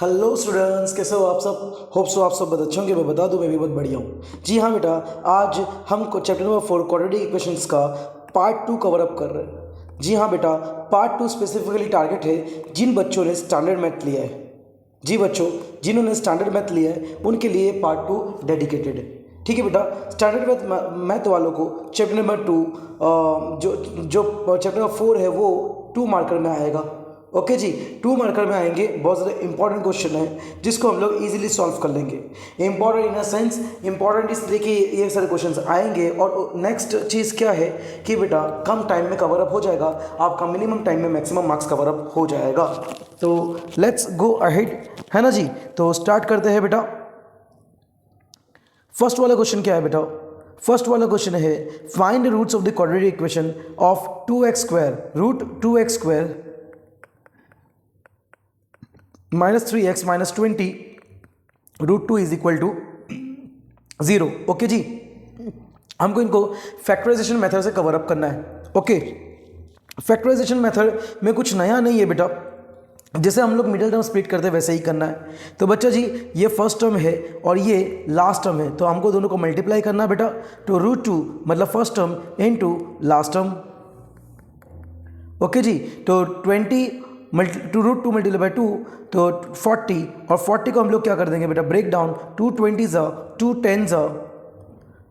Hello students, कैसे हो आप सब। होप सो आप सब बहुत अच्छे होंगे। मैं बता दूं मैं भी बहुत बढ़िया हूँ। जी हाँ बेटा, आज हम चैप्टर नंबर 4 क्वाड्रेटिक इक्वेशंस का पार्ट 2 कवर अप कर रहे हैं। जी हाँ बेटा, पार्ट 2 स्पेसिफिकली टारगेट है जिन बच्चों ने स्टैंडर्ड मैथ लिया है। जी बच्चों, जिन्होंने स्टैंडर्ड मैथ लिया है उनके लिए पार्ट 2 डेडिकेटेड है। ठीक है बेटा, स्टैंडर्ड मैथ वालों को चैप्टर नंबर 2 जो जो चैप्टर नंबर 4 है वो 2 मार्कर में आएगा। ओके जी, 2 मार्कर में आएंगे। बहुत ज़्यादा इंपॉर्टेंट क्वेश्चन है जिसको हम लोग इजीली सॉल्व कर लेंगे। Important in a sense, important इसलिए कि ये सारे क्वेश्चंस आएंगे। और नेक्स्ट चीज़ क्या है कि बेटा कम टाइम में कवर अप हो जाएगा, आपका मिनिमम टाइम में मैक्सिमम मार्क्स कवर अप हो जाएगा। तो लेट्स गो अहेड, है ना जी। तो स्टार्ट करते हैं बेटा। फर्स्ट वाला क्वेश्चन क्या है बेटा? फर्स्ट वाला क्वेश्चन है find the roots of the quadratic equation of 2x square, root 2x square -3x -20 √2 is equal to 0। Okay जी, हमको इनको फैक्टराइजेशन मेथड से कवर अप करना है। ओके, फैक्टराइजेशन मेथड में कुछ नया नहीं है बेटा, जैसे हम लोग मिडिल टर्म स्प्लिट करते हैं वैसे ही करना है। तो बच्चा जी, ये फर्स्ट टर्म है और ये लास्ट टर्म है, तो हमको दोनों को मल्टीप्लाई करना है बेटा। तो √2 मतलब first term into last term. Okay जी, तो 20 टू √2 मल्टीप्लाई बाई 2 तो 40, और 40 को हम लोग क्या कर देंगे बेटा, break down. 2 20s, 2 10s,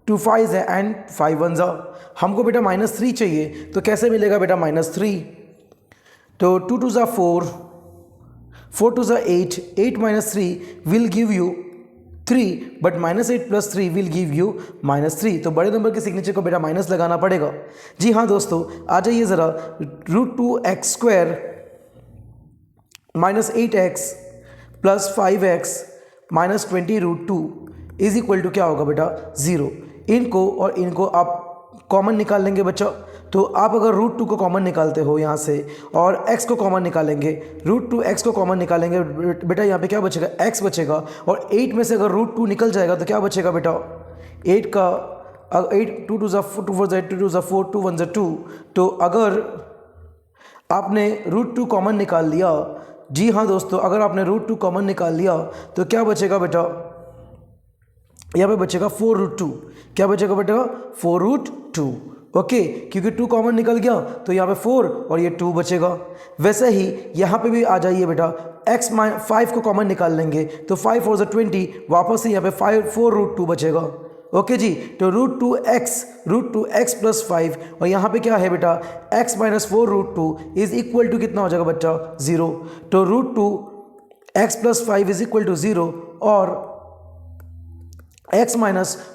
2 5s and 5 1s। हमको बेटा -3 चाहिए, तो कैसे मिलेगा बेटा -3? तो 2 2s 4, 4 2s 8, 8 -3 will give you 3, but -8 + 3 will give you -3। तो बड़े नंबर के सिग्नेचर को बेटा माइनस लगाना पड़ेगा। जी हाँ दोस्तों, आ जाइए ज़रा। √2x square -8x + 5x -20 √2 is equal to क्या होगा बेटा, 0। इनको और इनको आप कॉमन निकाल लेंगे बच्चा। तो आप अगर √2 को कॉमन निकालते हो यहाँ से और x को कॉमन निकालेंगे, √2x को कॉमन निकालेंगे बेटा, यहाँ पे क्या बचेगा, x बचेगा। और 8 में से अगर √2 निकल जाएगा तो क्या बचेगा बेटा, 8 का 8 2 2 2 4 8 2 4 2 1 2। तो अगर आपने √2 कॉमन निकाल लिया, जी हाँ दोस्तों, अगर आपने √2 कॉमन निकाल लिया तो क्या बचेगा बेटा, यहाँ पे बचेगा 4√2। क्या बचेगा बेटा, 4√2। ओके, क्योंकि 2 कॉमन निकल गया तो यहाँ पे 4 और ये 2 बचेगा। वैसे ही यहाँ पे भी आ जाइए बेटा, x 5 को कॉमन निकाल लेंगे तो 5 4 20, वापस से यहाँ पे 4√2 बचेगा। ओके जी, तो √2x + 5, और यहाँ पे क्या है बेटा, x - 4√2 इज इक्वल टू कितना हो जाएगा बच्चा, 0। तो √2x + 5 इज इक्वल टू 0, और x -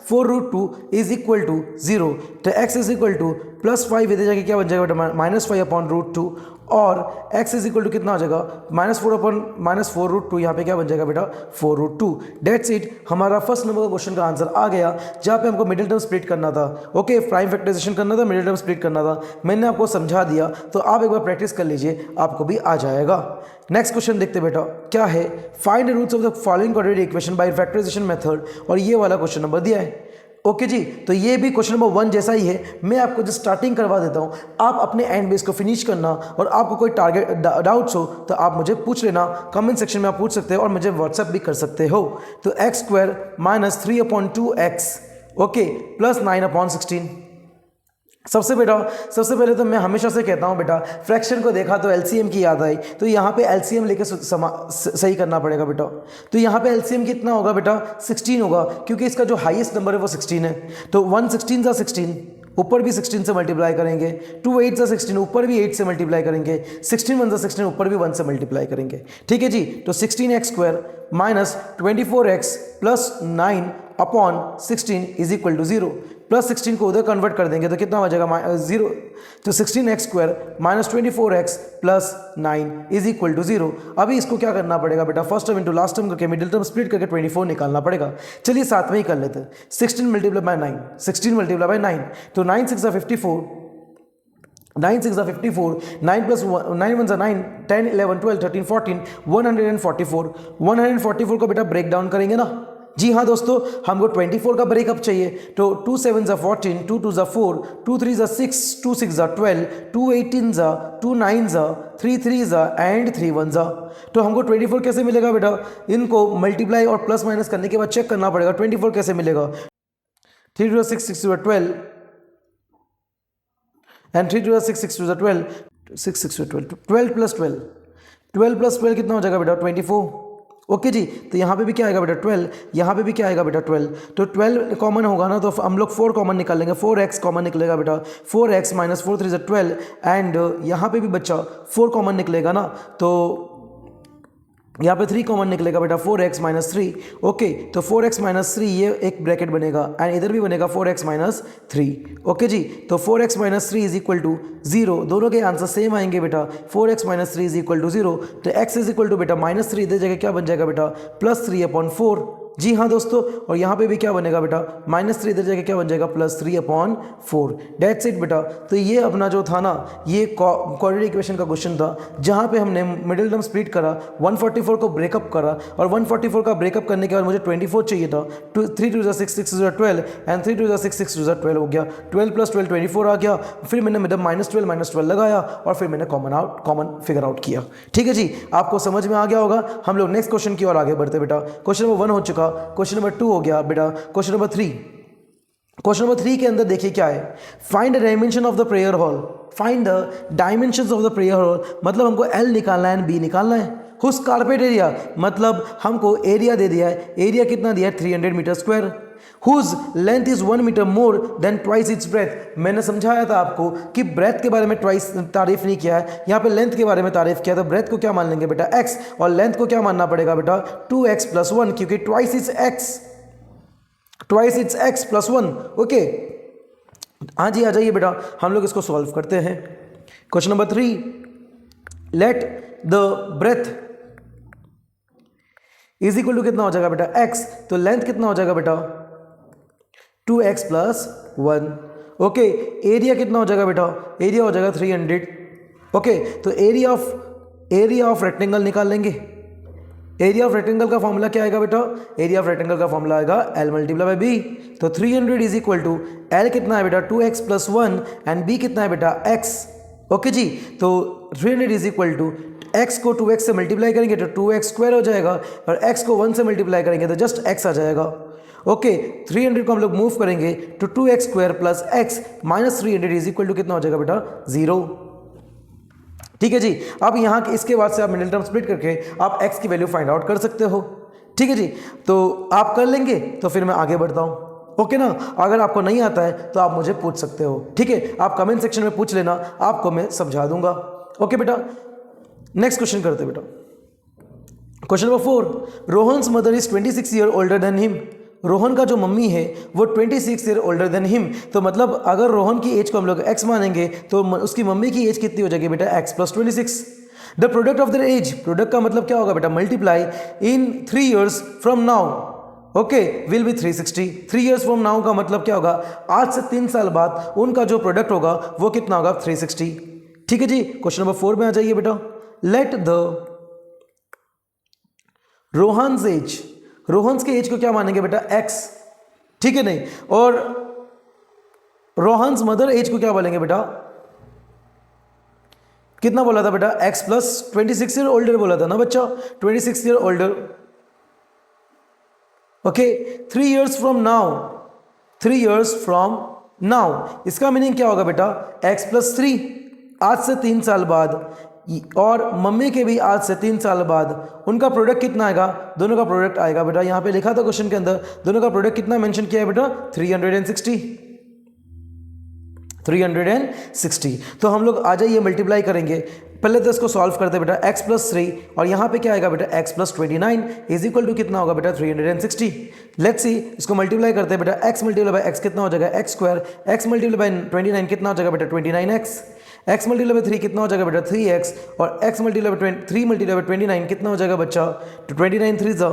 4√2 इज इक्वल टू 0। तो x इज इक्वल टू +5, इधर जाके क्या बन जाएगा बेटा, -5/√2, और x इज इक्वल टू कितना हो जाएगा, -4/√2। यहाँ पे क्या बन जाएगा बेटा, 4√2। डेट्स इट, हमारा फर्स्ट नंबर का क्वेश्चन का आंसर आ गया, जहाँ पे हमको मिडिल टर्म स्प्लिट करना था। ओके, प्राइम फैक्टराइजेशन करना था, मिडिल टर्म स्प्लिट करना था। मैंने आपको समझा दिया, तो आप एक बार प्रैक्टिस कर लीजिए, आपको भी आ जाएगा। नेक्स्ट क्वेश्चन देखते बेटा, क्या है, find the roots of the following quadratic equation by factorization method, और ये वाला क्वेश्चन नंबर दिया है। ओके जी, तो ये भी क्वेश्चन नंबर 1 जैसा ही है। मैं आपको जो स्टार्टिंग करवा देता हूँ, आप अपने एंड बेस को फिनिश करना, और आपको कोई टारगेट डाउट्स हो तो आप मुझे पूछ लेना, कमेंट सेक्शन में आप पूछ सकते हो, और मुझे व्हाट्सएप भी कर सकते हो। तो x² -3/2x, ओके, +9/16। सबसे सबसे पहले तो मैं हमेशा से कहता हूँ बेटा, फ्रैक्शन को देखा तो एलसीएम की याद आई, तो यहाँ पे एलसीएम लेके सही करना पड़ेगा बेटा। तो यहाँ पे एलसीएम कितना होगा बेटा, 16 होगा, क्योंकि इसका जो हाईएस्ट नंबर है वो 16 है। तो 1 16 सा 16, ऊपर भी 16 से मल्टीप्लाई करेंगे। 2 8 सा 16, ऊपर भी 8 से मल्टीप्लाई करेंगे। 16 1 सा 16, ऊपर भी 1 से मल्टीप्लाई करेंगे। ठीक है जी, तो 16x² -24x + 9/16 is equal to 0। +16 को उधर कन्वर्ट कर देंगे तो कितना हो जाएगा, 0। तो 16x² -24x + 9 is equal to 0। अभी इसको क्या करना पड़ेगा बेटा, first term into last term करके मिडिल टर्म स्प्लिट करके 24 निकालना पड़ेगा। चलिए साथ में ही कर लेते हैं। 16 × 9, 16 × 9, तो 9 6 54, 9 6 54, 9 + 9 1 9, 10 11 12 13 14, 144। 144 को बेटा ब्रेक डाउन करेंगे ना, जी हाँ दोस्तों, हमको 24 का ब्रेकअप चाहिए। तो 2 7 ज़ा 14, 2 2 ज़ा 4, 2 3 ज़ा 6, 2 6 ज़ा 12, 2 18 ज़ा, 2 9 ज़ा, 3 3 ज़ा एंड 3 1 ज़ा। तो हमको 24 कैसे मिलेगा बेटा? इनको मल्टीप्लाई और प्लस माइनस करने के बाद चेक करना पड़ेगा 24 कैसे मिलेगा। 3 2 6 6 2 12 एंड 3 2 6 6 2 12, 6 6 12, 12 प्लस 12, 12 प्लस 12 कितना हो जाएगा बेटा? 24। ओके जी, तो यहाँ पे भी क्या आएगा बेटा? 12। यहाँ पे भी क्या आएगा बेटा? 12। तो 12 कॉमन होगा ना, तो हम लोग 4 कॉमन निकाल लेंगे। 4x कॉमन निकलेगा बेटा। 4x माइनस 4 3 ज़ा 12 एंड यहाँ पे भी बच्चा 4 कॉमन निकलेगा ना, तो यहाँ पे 3 कॉमन निकलेगा बेटा। 4x minus 3। ओके, तो 4x माइनस 3 ये एक ब्रैकेट बनेगा एंड इधर भी बनेगा 4x माइनस 3। ओके जी, तो 4x minus 3 is equal to 0। दोनों के आंसर सेम आएंगे बेटा। 4x minus 3 is equal to 0, तो x इज इक्वल टू बेटा माइनस 3 इधर जगह क्या बन जाएगा बेटा? प्लस 3/4। जी हाँ दोस्तों, और यहाँ पे भी क्या बनेगा बेटा? माइनस 3 इधर जगह क्या बन जाएगा? प्लस 3/4। डेट्स इट बेटा। तो ये अपना जो था ना, ये क्वाड्रेटिक इक्वेशन का क्वेश्चन था, जहाँ पे हमने मिडिल टर्म स्प्लिट करा, 144 को ब्रेकअप करा, और 144 का ब्रेकअप करने के बाद मुझे 24 चाहिए था। 3 2 ज़ा 6 6 ज़ा 12 एंड 3 2 ज़ा 6 6 ज़ा 12 हो गया। 12 प्लस 12 24 आ गया। फिर मैंने मतलब -12 लगाया और फिर मैंने कॉमन फिगर आउट किया। ठीक है जी, आपको समझ में आ गया होगा। हम लोग नेक्स्ट क्वेश्चन की ओर आगे बढ़ते बेटा। क्वेश्चन नंबर 1 हो चुका, क्वेश्चन नंबर 2 हो गया बेटा। क्वेश्चन नंबर 3, क्वेश्चन नंबर 3 के अंदर देखिए क्या है, find the dimension of the prayer hall. Find the dimensions of the prayer hall मतलब हमको L निकालना है एंड B निकालना है। हुज कारपेट एरिया मतलब हमको एरिया दे दिया है। एरिया कितना दिया है? 300 metre square. Whose length is 1 metre more than twice its breadth. मैंने समझाया था आपको कि ब्रेथ के बारे में ट्वाइस तारीफ नहीं किया है, यहाँ पे लेंथ के बारे में तारीफ किया। तो ब्रेथ को क्या मान लेंगे बेटा? x, और लेंथ को क्या मानना पड़ेगा बेटा? 2x प्लस 1, क्योंकि twice is x, twice its x plus 1। Okay, हाँ जी, आ जाइए बेटा, हम लोग इसको सॉल्व करते हैं। Question number 3, let the breadth is equal to कितना हो जाएगा बेटा? x। तो लेंथ कितना हो जाएगा बेटा? 2x plus 1। ओके, एरिया कितना हो जाएगा बेटा? एरिया हो जाएगा 300। ओके, तो एरिया ऑफ रेक्टेंगल निकाल लेंगे। एरिया ऑफ रेक्टेंगल का फॉर्मूला क्या आएगा बेटा? एरिया ऑफ रेक्टेंगल का फॉर्मूला आएगा L मल्टीप्लाई बाई B। तो 300 इज इक्वल टू L कितना है बेटा? 2x प्लस 1 एंड B कितना है बेटा? x। ओके जी, तो 300 इज इक्वल टू x को 2x से मल्टीप्लाई करेंगे तो 2x स्क्वायर हो जाएगा, और x को 1 से मल्टीप्लाई करेंगे तो जस्ट x आ जाएगा। ओके, 300 को हम लोग मूव करेंगे तो 2x square plus x minus 300 is equal to कितना हो जाएगा बेटा? 0। ठीक है जी, अब यहाँ इसके बाद से आप मिडिल टर्म स्प्लिट करके आप x की वैल्यू फाइंड आउट कर सकते हो। ठीक है जी, तो आप कर लेंगे तो फिर मैं आगे बढ़ता हूँ। ओके ना, अगर आपको नहीं आता है तो आप मुझे पूछ सकते हो। ठीक है, आप कमेंट सेक्शन में पूछ लेना, आपको मैं समझा दूंगा। ओके बेटा, नेक्स्ट क्वेश्चन करते बेटा। Question number 4, Rohan's mother is 26 year older than him. Rohan का जो मम्मी है वो 26 ईयर ओल्डर देन हिम। तो मतलब अगर रोहन की एज को हम लोग x मानेंगे तो उसकी मम्मी की एज कितनी हो जाएगी बेटा? x plus 26। The product of their age, product का मतलब क्या होगा बेटा? Multiply in 3 years from now. Okay, will be 360। 3 years from now का मतलब क्या होगा? आज से 3 साल बाद उनका जो प्रोडक्ट होगा वो कितना होगा? 360। ठीक है जी, क्वेश्चन नंबर 4 में आ जाइए बेटा। Let the Rohan's age, Rohan's के एज को क्या मानेंगे बेटा? x। ठीक है नहीं, और रोहन्स मदर एज को क्या बोलेंगे बेटा? कितना बोला था बेटा? x प्लस 26 ईयर ओल्डर बोला था ना बच्चा, 26 year older. Okay, 3 years from now, 3 years from now, इसका मीनिंग क्या होगा बेटा? x प्लस 3, आज से 3 साल बाद, और मम्मी के भी आज से 3 साल बाद उनका प्रोडक्ट कितना आएगा? दोनों का प्रोडक्ट आएगा बेटा, यहाँ पे लिखा था क्वेश्चन के अंदर, दोनों का प्रोडक्ट कितना मेंशन किया है बेटा? 360। 360। तो हम लोग आ जाइए मल्टीप्लाई करेंगे। पहले तो इसको सॉल्व करते बेटा, x प्लस 3, और यहाँ पे क्या आएगा बेटा? x plus 29 is equal to कितना होगा बेटा? 360। लेट्स सी, इसको मल्टीप्लाई करते हैं बेटा। x मल्टीप्लाई बाई x कितना हो जाएगा? x square. x multiply by 29 कितना हो जाएगा बेटा? 29x। x मल्टीप्लाई बाई 3 कितना हो जाएगा बेटा? 3x, और x multiply by 3 multiply by 29 कितना हो जाएगा बच्चा? तो 29 3 ज़ा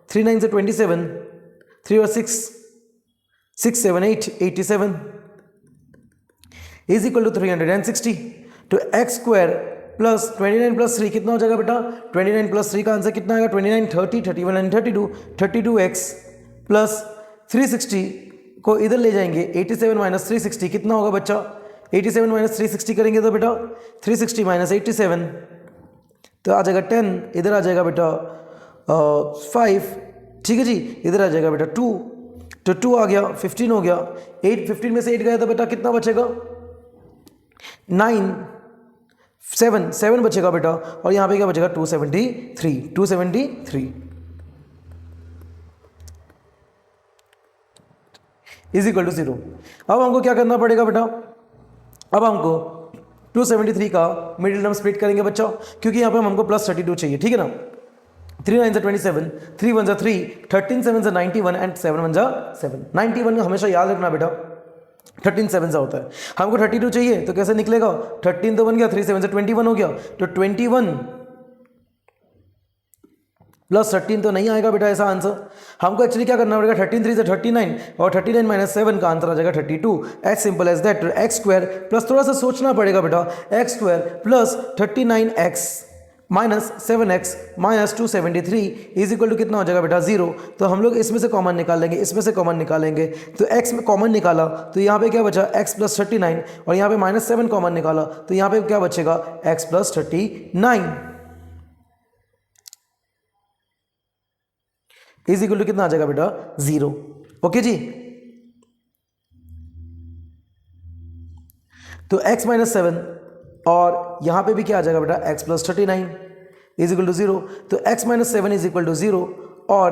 3 9 से 27, 3 और 6 6 7 8 87 इज इक्वल टू 360। तो x स्क्वायर प्लस 29 प्लस 3 कितना हो जाएगा बेटा? 29 प्लस 3 का आंसर कितना आएगा? 29 30 31 एंड 32 32x प्लस 360 को इधर ले जाएंगे, 87 माइनस 360 कितना होगा बच्चा, 87 माइनस 360 करेंगे तो बेटा 360 माइनस 87 तो आ जाएगा 10, इधर आ जाएगा बेटा 5, ठीक है जी, इधर आ जाएगा बेटा 2, तो 2 आ गया, 15 हो गया, 15 में से 8 गया तो बेटा कितना बचेगा 9, 7 बचेगा बेटा, और यहाँ पे क्या बचेगा 273 इज इक्वल टू 0। अब हमको क्या करना पड़ेगा बेटा, अब हमको 273 का मिडिल टर्म स्प्लिट करेंगे बच्चा, क्योंकि यहाँ पे हमको प्लस 32 चाहिए, ठीक है ना। 3 9 27, 3 1 3, 13 7 91 एंड 7 1 7। 91 का हमेशा याद रखना बेटा 13 7 होता है, हमको 32 चाहिए तो कैसे निकलेगा, 13 तो बन गया, 3 7 21 हो गया, तो 21 प्लस 13 तो नहीं आएगा बेटा ऐसा आंसर। हमको एक्चुअली क्या करना पड़ेगा, 13 3 से 39 और 39 माइनस 7 का आंसर आ जाएगा 32। As simple as that, x square plus थोड़ा सा सोचना पड़ेगा बेटा, x square plus 39x minus 7x minus 273 is equal to कितना हो जाएगा बेटा 0। तो हम लोग इसमें से कॉमन निकाल लेंगे, इसमें से कॉमन निकालेंगे, तो x में कॉमन निकाला तो यहाँ पे क्या बचा x प्लस 39, और यहाँ पे माइनस 7 कॉमन निकाला तो यहाँ पे क्या बचेगा x plus 39 is equal to कितना आ जाएगा बेटा 0। ओके जी, तो x माइनस 7 और यहां पे भी क्या आ जाएगा बेटा x plus 39 is equal to 0। तो x minus 7 is equal to 0 और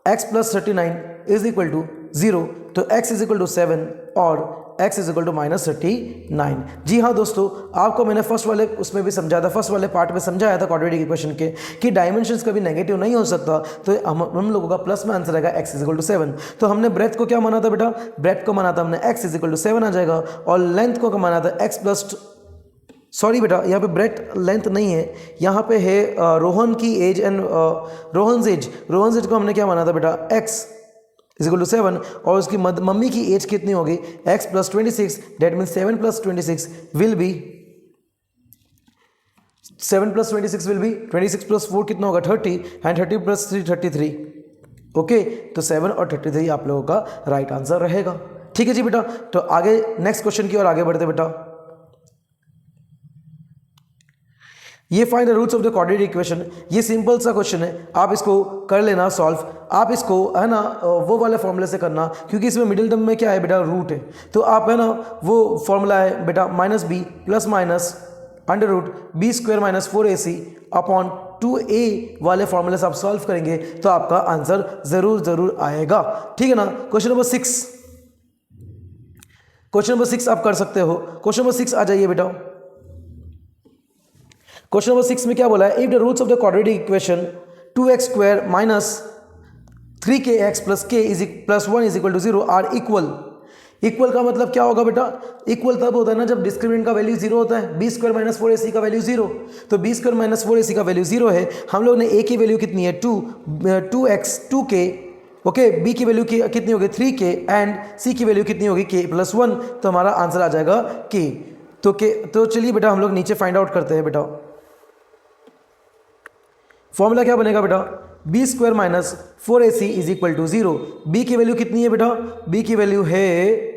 x plus 39 is equal to 0, तो x इज इक्वल टू 7 और x is equal to minus 39। जी हाँ दोस्तों, आपको मैंने फर्स्ट वाले उसमें भी समझाया था, फर्स्ट वाले पार्ट में समझाया था क्वाड्रेटिक इक्वेशन के कि डायमेंशंस कभी नेगेटिव नहीं हो सकता, तो हम लोगों का प्लस में आंसर आएगा x इज इक्वल टू 7। तो हमने ब्रेथ को क्या माना था बेटा, ब्रेथ को माना था हमने x इज इक्वल टू 7 आ जाएगा, और लेंथ को माना था x प्लस, सॉरी बेटा यहाँ पे ब्रेथ लेंथ नहीं है, यहाँ पे है रोहन की एज एंड रोहन्स एज को हमने क्या माना था बेटा x इज इक्वल टू 7, और उसकी मम्मी की एज कितनी होगी x plus 26, that means 7 plus 26 will be 7 plus 26 will be 26 plus 4 कितना होगा 30 एंड 30 प्लस 3 33। ओके, तो 7 और 33 आप लोगों का राइट आंसर रहेगा। ठीक है जी बेटा, तो आगे नेक्स्ट क्वेश्चन की ओर आगे बढ़ते बेटा। ये find the roots of the quadratic equation, ये सिंपल सा क्वेश्चन है, आप इसको कर लेना सॉल्व। आप इसको है ना वो वाले फॉर्मूले से करना, क्योंकि इसमें मिडिल टर्म में क्या है बेटा रूट है, तो आप है ना वो फॉर्मूला है बेटा minus b plus minus under root b square minus 4ac upon 2a वाले फॉर्मूले से आप सॉल्व करेंगे तो आपका आंसर जरूर आएगा। ठीक है ना। क्वेश्चन नंबर 6 आप कर सकते हो। क्वेश्चन नंबर 6 आ जाइए बेटा। क्वेश्चन नंबर 6 में क्या बोला है, if the roots of the quadratic equation 2x square minus 3kx plus k plus 1 is equal to 0 are equal. Equal का मतलब क्या होगा बेटा, इक्वल तब होता है ना जब डिस्क्रिमिनेंट का वैल्यू 0 होता है। बी स्क्वायर माइनस 4ac का वैल्यू 0, तो बी स्क्वायर माइनस 4ac का वैल्यू 0 है। हम लोग ने a की वैल्यू कितनी है 2k, ओके, b की वैल्यू कितनी होगी 3k एंड c की वैल्यू कितनी होगी k प्लस 1, तो हमारा आंसर आ जाएगा k। तो चलिए बेटा हम लोग नीचे फाइंड आउट करते हैं बेटा। फॉर्मूला क्या बनेगा बेटा, b square minus 4ac is equal to 0। B की वैल्यू कितनी है बेटा, बी की वैल्यू है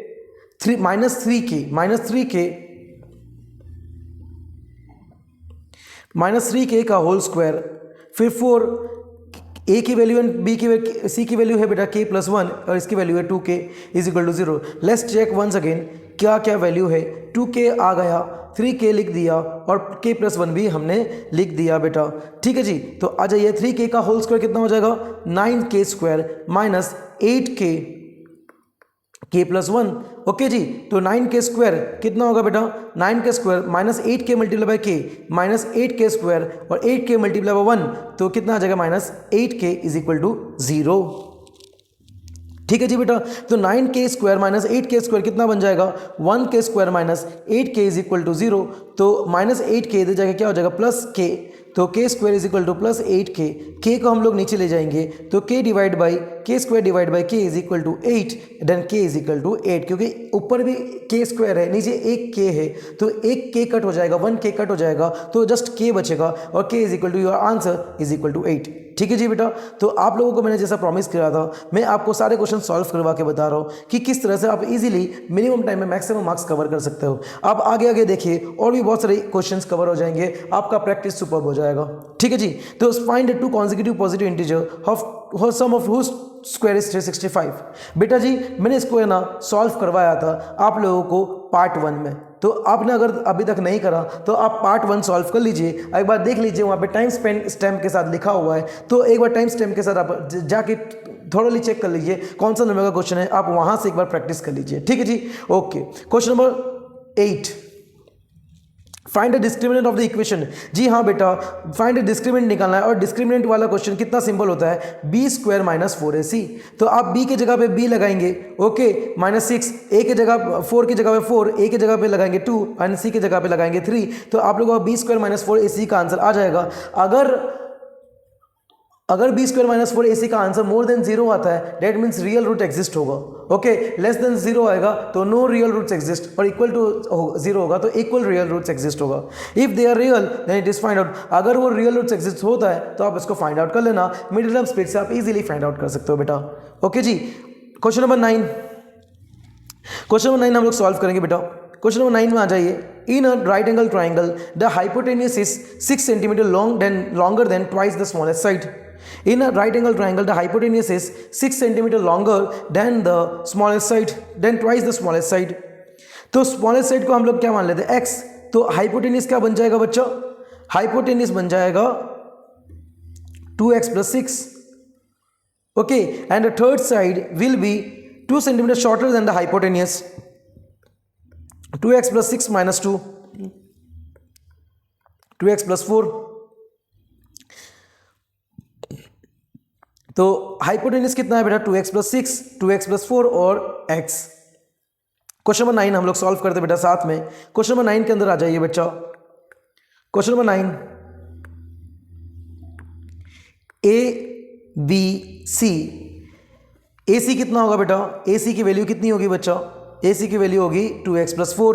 माइनस 3k का होल स्क्वायर, फिर 4 a की वैल्यू एंड बी की c की वैल्यू है बेटा k प्लस 1 और इसकी वैल्यू है 2k is equal to 0। Let's check once again क्या क्या वैल्यू है। 2k आ गया, 3k लिख दिया और k प्लस 1 भी हमने लिख दिया बेटा। ठीक है जी, तो आ जाइए 3k का होल स्क्वायर कितना हो जाएगा 9k square minus 8k k plus 1। Okay जी, तो 9k स्क्वायर कितना होगा बेटा, 9k square minus 8k multiply by k minus 8k square और 8k मल्टीप्लाई बाई 1 तो कितना आ जाएगा minus 8k is equal to 0। ठीक है जी बेटा, तो 9k square minus 8k square कितना बन जाएगा 1k square minus 8k is equal to 0। तो -8k इधर जाके क्या हो जाएगा प्लस k, तो k square is equal to plus 8k, k को हम लोग नीचे ले जाएंगे तो k divide by k square divide by k is equal to 8, then k is equal to 8, क्योंकि ऊपर भी k स्क्वायर है नीचे एक k है, तो एक k कट हो जाएगा, 1k कट हो जाएगा, तो जस्ट k बचेगा और k is equal to, your answer is equal to 8। ठीक है जी बेटा, तो आप लोगों को मैंने जैसा प्रॉमिस किया था, मैं आपको सारे क्वेश्चन सॉल्व करवा के बता रहा हूँ कि किस तरह से आप इजीली मिनिमम टाइम में मैक्सिमम मार्क्स कवर कर सकते हो। आप आगे आगे देखिए और भी बहुत सारे क्वेश्चंस कवर हो जाएंगे, आपका प्रैक्टिस सुपर्ब हो जाएगा। ठीक है जी, तो find the two consecutive positive integer sum of whose square is 365। बेटा जी मैंने इसको है ना सॉल्व करवाया था आप लोगों को पार्ट 1 में, तो आपने अगर अभी तक नहीं करा तो आप पार्ट 1 सॉल्व कर लीजिए, एक बार देख लीजिए, वहाँ पे टाइम स्टैम्प के साथ लिखा हुआ है, तो एक बार टाइम स्टैम्प के साथ आप जाके थोड़ा चेक कर लीजिए कौन सा नंबर का क्वेश्चन है, आप वहाँ से एक बार प्रैक्टिस कर लीजिए। ठीक है जी, okay. Question number 8, find the discriminant of the equation. जी हाँ बेटा, फाइंड द डिस्क्रिमिनेंट निकालना है, और डिस्क्रिमिनेंट वाला क्वेश्चन कितना सिंपल होता है, बी स्क्वायर माइनस 4ac, तो आप b के जगह पे b लगाएंगे, ओके, -6, a के जगह 4 की जगह पे 4, a के जगह पे लगाएंगे 2, एंड c के जगह पे लगाएंगे 3, तो आप लोगों का बी स्क्वायर माइनस 4ac का आंसर आ जाएगा। अगर बी स्क्वायर माइनस 4ac का आंसर मोर देन 0 आता है, that means real root exist होगा, ओके, लेस देन 0 आएगा तो नो रियल रूट्स एग्जिस्ट, और इक्वल टू 0 होगा तो इक्वल रियल रूट्स एग्जिस्ट होगा। If they are real then it is find out, अगर वो रियल रूट्स एग्जिस्ट होता है तो आप इसको फाइंड आउट कर लेना, मिडिल टर्म स्प्लिट से आप इजीली फाइंड आउट कर सकते हो बेटा। ओके जी, क्वेश्चन नंबर 9, क्वेश्चन नंबर 9 हम लोग सॉल्व करेंगे बेटा। क्वेश्चन नंबर 9 में आ जाइए, in a right angle triangle the hypotenuse is 6 centimetre longer than twice the smallest side. In a right angle triangle, the hypotenuse is 6 centimeter longer than the smallest side, than twice the smallest side. तो smallest side को हम लोग क्या मान लेते हैं, x, तो hypotenuse क्या बन जाएगा बच्चा, hypotenuse बन जाएगा 2x plus 6, okay, and the third side will be 2 centimeter shorter than the hypotenuse, 2x plus 6 minus 2, 2x plus 4, तो हाइपोटेन्यूज कितना है बेटा, 2x plus 6, 2x plus 4 और x। क्वेश्चन नंबर 9 हम लोग सॉल्व करते बेटा साथ में। क्वेश्चन नंबर 9 के अंदर आ जाइए बच्चा। Question number 9, A B C, A C कितना होगा बेटा, ए सी की वैल्यू कितनी होगी बच्चा, ए सी की वैल्यू होगी 2x plus 4,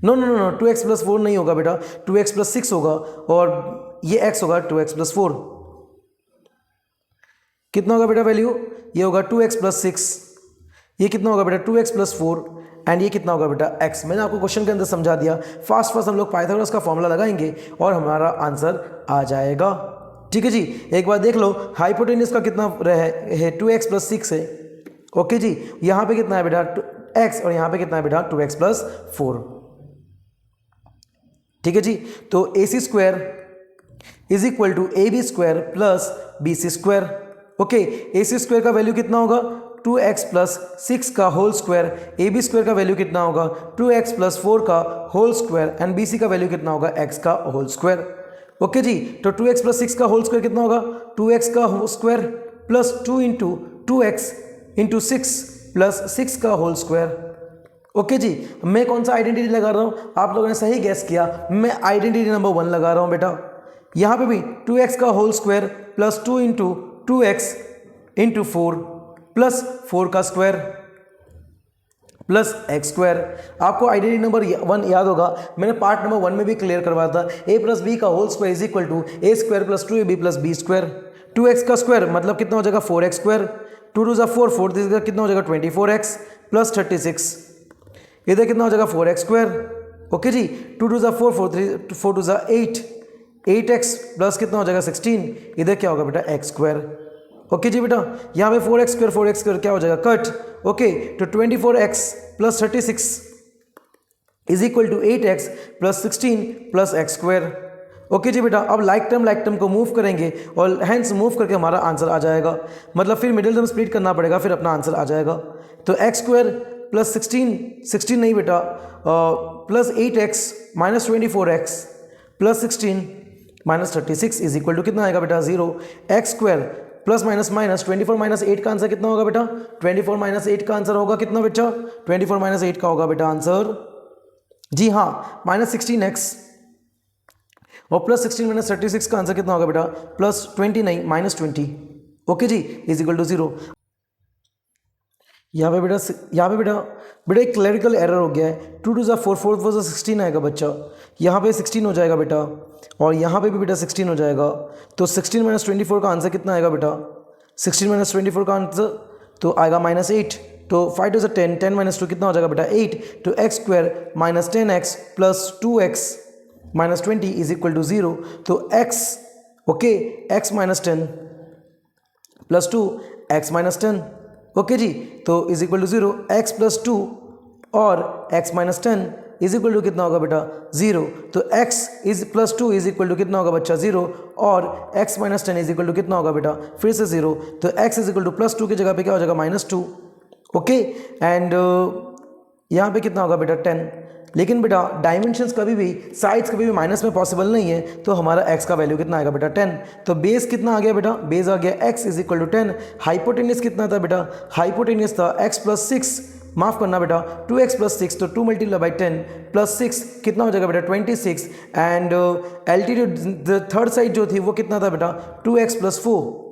no no no 2x plus 4 नहीं होगा बेटा, 2x plus 6 होगा, और ये x होगा 2x plus 4, कितना होगा बेटा वैल्यू, ये होगा 2x plus 6, ये कितना होगा बेटा 2x plus 4, एंड ये कितना होगा बेटा x। मैंने आपको क्वेश्चन के अंदर समझा दिया, फास्ट हम लोग पाइथागोरस का फॉर्मूला लगाएंगे और हमारा आंसर आ जाएगा। ठीक है जी, एक बार देख लो हाइपोटेन्यूज का कितना है 2x plus 6 है, ओके जी, यहाँ पे कितना है बेटा x और यहाँ पे कितना है बेटा 2x plus 4। ठीक है जी, तो AC square is equal to AB square plus BC square, okay, AC square का वैल्यू कितना होगा 2x प्लस 6 का होल स्क्वायर, AB स्क्वायर का वैल्यू कितना होगा 2x प्लस 4 का होल स्क्वायर, एंड BC का वैल्यू कितना होगा x का होल स्क्वायर। ओके जी, तो 2x प्लस 6 का होल स्क्वायर कितना होगा 2x का whole square plus 2 into 2x into 6 plus 6 का होल स्क्वायर। ओके जी, मैं कौन सा आइडेंटिटी लगा रहा हूँ, आप लोगों ने सही गैस किया, मैं आइडेंटिटी नंबर 1 लगा रहा हूँ बेटा। यहाँ पे भी 2x का whole square plus 2 into 2x into 4 plus 4 का स्क्वायर प्लस x स्क्वायर। आपको आइडेंटिटी नंबर 1 याद होगा, मैंने पार्ट नंबर 1 में भी क्लियर करवाया था, a प्लस बी का whole square is equal to a square plus 2ab plus b square. 2x का स्क्वायर मतलब कितना हो जाएगा 4x स्क्वायर, 2 2 4 4 दिस कितना हो जाएगा 24x प्लस 36, इधर कितना हो जाएगा 4x स्क्वायर। ओके जी, 2 2 4 4 2 8, 8x प्लस कितना हो जाएगा 16, इधर क्या होगा बेटा x स्क्वायर। ओके जी बेटा, यहाँ पे 4x स्क्वायर क्या हो जाएगा कट। ओके, तो 24x plus 36 is equal to 8x plus 16 plus x square. Okay जी बेटा, अब लाइक टर्म को मूव करेंगे और हैंस मूव करके हमारा आंसर आ जाएगा, मतलब फिर मिडिल टर्म स्प्लिट करना पड़ेगा, फिर अपना आंसर आ जाएगा। तो x स्क्वायर प्लस 16 नहीं बेटा, plus 8x minus 24x plus 16 minus 36 is equal to कितना आएगा बेटा 0। x square plus minus minus 24 minus 8 का आंसर कितना होगा बेटा 24 माइनस 8 का आंसर होगा कितना बेटा 24 माइनस 8 का होगा बेटा आंसर जी हाँ, -16x और +16 - 36 का आंसर कितना होगा बेटा? +29 - 20। ओके जी, इज इक्वल टू 0। यहाँ पे बेटा एक क्लरिकल एरर हो गया है। 2 2 4 4 4 16 आएगा बच्चा, यहाँ पे 16 हो जाएगा बेटा, और यहाँ पे भी बेटा 16 हो जाएगा। तो 16 - 24 का आंसर कितना आएगा बेटा? 16 - 24 का आंसर तो आएगा -8। तो 5 2 10, 10 - 2 कितना हो जाएगा बेटा? 8। तो x square -10x plus 2x -20 is equal to 0। तो x, okay, x - 10 plus 2 x - 10, okay जी, तो is equal to 0। x plus 2 और x - 10 इज इक्वल टू कितना होगा बेटा? 0। तो x is plus 2 is equal to कितना होगा बच्चा? 0। और x - 10 इज इक्वल टू कितना होगा बेटा? फिर से 0। तो x is equal to plus 2 की जगह पे क्या हो जाएगा? -2। ओके, एंड यहाँ पे कितना होगा बेटा? 10। लेकिन बेटा डायमेंशंस कभी भी, साइड्स कभी भी माइनस में पॉसिबल नहीं है, तो हमारा x का वैल्यू कितना आएगा बेटा? 10। तो बेस कितना आ गया बेटा? बेस आ गया x is equal to 10। Hypotenuse कितना था बेटा? हाइपोटेनियस था x प्लस 6, माफ करना बेटा 2x प्लस 6, तो 2 मल्टीप्लाई बाई 10 प्लस 6 कितना हो जाएगा बेटा? 26। एंड एल्टीट्यूड थर्ड साइड जो थी वो कितना था बेटा? 2x प्लस 4,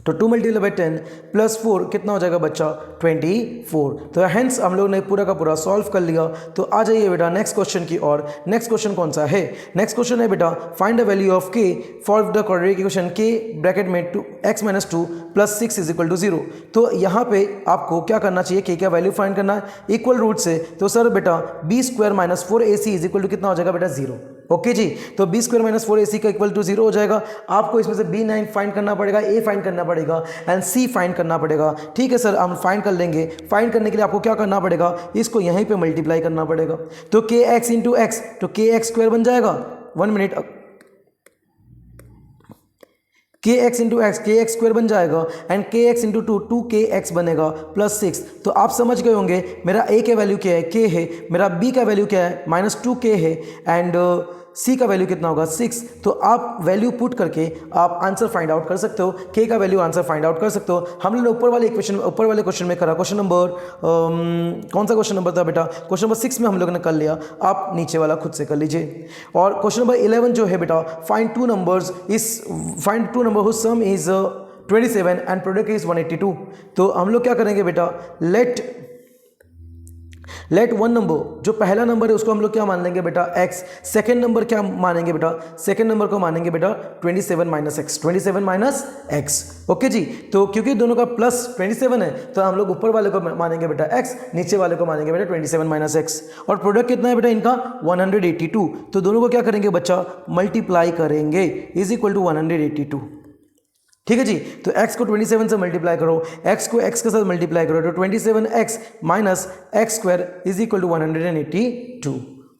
तो 2 मल्टीप्लाई बाई 10 प्लस 4 कितना हो जाएगा बच्चा? 24। तो हेंस हम लोग ने पूरा का पूरा सॉल्व कर लिया। तो आ जाइए बेटा नेक्स्ट क्वेश्चन की ओर। नेक्स्ट क्वेश्चन कौन सा है? नेक्स्ट क्वेश्चन है बेटा find the value of k for the quadratic equation k bracket में x - 2 plus 6 is equal to 0। तो यहाँ पे आपको क्या करना चाहिए? k का वैल्यू फाइंड करना है इक्वल रूट से। तो सर बेटा b² - 4ac is equal to कितना हो जाएगा बेटा? 0। ओके जी, तो b² - 4ac का इक्वल टू 0 हो जाएगा। आपको इसमें से b9 फाइंड करना पड़ेगा, a फाइंड करना पड़ेगा एंड c फाइंड करना पड़ेगा। ठीक है सर, हम फाइंड कर लेंगे। फाइंड करने के लिए आपको क्या करना पड़ेगा? इसको यहीं पे मल्टीप्लाई करना पड़ेगा। तो kx इंटू एक्स, तो kx² बन जाएगा, 1 minute, kx into x, kx² बन जाएगा एंड kx इंटू 2, 2kx बनेगा प्लस 6। तो आप समझ गए होंगे मेरा a का वैल्यू क्या है? k है। मेरा b का वैल्यू क्या है? -2k है। एंड c का वैल्यू कितना होगा? 6। तो आप वैल्यू पुट करके आप आंसर फाइंड आउट कर सकते हो, k का वैल्यू आंसर फाइंड आउट कर सकते हो। हम लोग ऊपर वाले क्वेश्चन में करा। क्वेश्चन नंबर कौन सा क्वेश्चन नंबर था बेटा? क्वेश्चन नंबर 6 में हम लोग ने कर लिया। आप नीचे वाला खुद से कर लीजिए। और क्वेश्चन नंबर 11 जो है बेटा find two number whose sum is 27 and product is 182। तो हम लोग क्या करेंगे बेटा? लेट वन नंबर, जो पहला नंबर है उसको हम लोग क्या मान लेंगे बेटा? x। सेकेंड नंबर क्या मानेंगे बेटा? सेकेंड नंबर को मानेंगे बेटा 27 minus x, 27 minus x. Okay जी, तो क्योंकि दोनों का प्लस 27 है तो हम लोग ऊपर वाले को मानेंगे बेटा x, नीचे वाले को मानेंगे बेटा 27 माइनस एक्स। और प्रोडक्ट कितना है बेटा इनका? 182। तो दोनों को क्या करेंगे बच्चा? मल्टीप्लाई करेंगे, इज इक्वल टू 182। ठीक है जी, तो x को 27 से मल्टीप्लाई करो, x को x के साथ मल्टीप्लाई करो, तो 27x minus x square is equal to 182।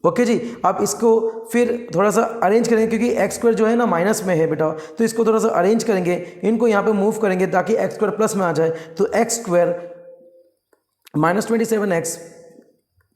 Okay जी, आप इसको फिर थोड़ा सा अरेंज करेंगे क्योंकि एक्स स्क्वायर जो है ना माइनस में है बेटा, तो इसको थोड़ा सा अरेंज करेंगे, इनको यहाँ पे मूव करेंगे ताकि एक्स स्क्वायर प्लस में आ जाए। तो एक्स स्क्वायर माइनस 27x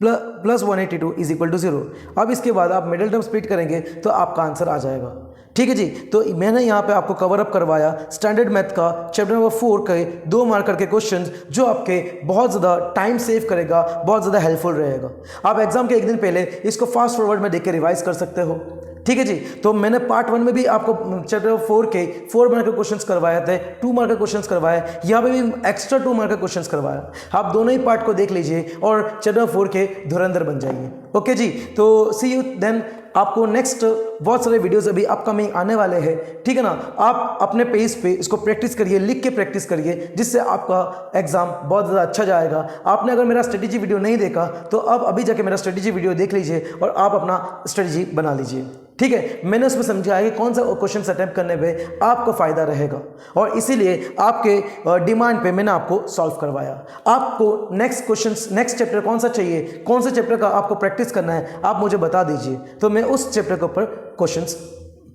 प्लस 182 इज इक्वल टू 0। अब इसके बाद आप मिडिल टर्म स्प्लिट करेंगे तो आपका आंसर आ जाएगा। ठीक है जी, तो मैंने यहाँ पे आपको कवर अप करवाया स्टैंडर्ड मैथ का चैप्टर नंबर 4 के 2 मार्कर के क्वेश्चंस, जो आपके बहुत ज़्यादा टाइम सेव करेगा, बहुत ज़्यादा हेल्पफुल रहेगा। आप एग्जाम के एक दिन पहले इसको फास्ट फॉरवर्ड में देख के रिवाइज कर सकते हो। ठीक है जी, तो मैंने पार्ट 1 में भी आपको चैप्टर 4 के 4 मार्क के क्वेश्चंस करवाए थे, 2 मार्क के क्वेश्चंस करवाए, यहाँ पे भी एक्स्ट्रा 2 मार्क के क्वेश्चंस करवाया। आप दोनों ही पार्ट को देख लीजिए और चैप्टर 4 के धुरंधर बन जाइए। ओके जी, तो सी यू देन। आपको नेक्स्ट बहुत सारे वीडियोस अभी अपकमिंग आने वाले हैं। ठीक है ना, आप अपने पेज पे इसको प्रैक्टिस करिए, लिख के प्रैक्टिस करिए, जिससे आपका एग्जाम बहुत ज़्यादा अच्छा जाएगा। आपने अगर मेरा स्ट्रेटेजी वीडियो नहीं देखा तो अब अभी जाके मेरा स्ट्रेटेजी वीडियो देख लीजिए और आप अपना स्ट्रेटेजी बना लीजिए। ठीक है, मैंने उसमें समझाया कि कौन सा क्वेश्चन अटैम्प्ट करने पे आपको फायदा रहेगा, और इसीलिए आपके डिमांड पे मैंने आपको सॉल्व करवाया। आपको नेक्स्ट क्वेश्चन, नेक्स्ट चैप्टर कौन सा चाहिए, कौन से चैप्टर का आपको प्रैक्टिस करना है, आप मुझे बता दीजिए, तो मैं उस चैप्टर के ऊपर क्वेश्चंस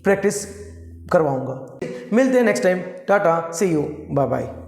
प्रैक्टिस करवाऊंगा। मिलते हैं next time. Tata, see you, bye bye.